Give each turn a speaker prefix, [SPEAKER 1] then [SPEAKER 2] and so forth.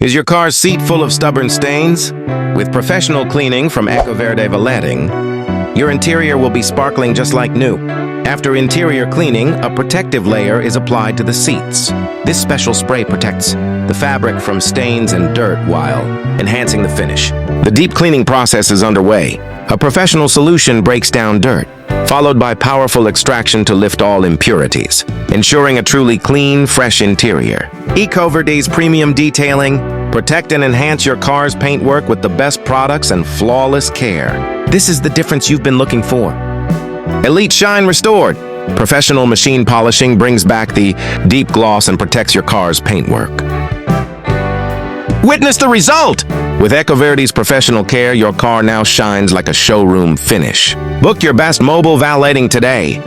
[SPEAKER 1] Is your car's seat full of stubborn stains? With professional cleaning from Ecoverde Valeting, your interior will be sparkling just like new. After interior cleaning, a protective layer is applied to the seats. This special spray protects the fabric from stains and dirt while enhancing the finish. The deep cleaning process is underway. A professional solution breaks down dirt, followed by powerful extraction to lift all impurities, ensuring a truly clean, fresh interior. Ecoverde's premium detailing, protect and enhance your car's paintwork with the best products and flawless care. This is the difference you've been looking for. Elite Shine Restored. Professional machine polishing brings back the deep gloss and protects your car's paintwork. Witness the result! With Ecoverde's professional care, your car now shines like a showroom finish. Book your best mobile valeting today.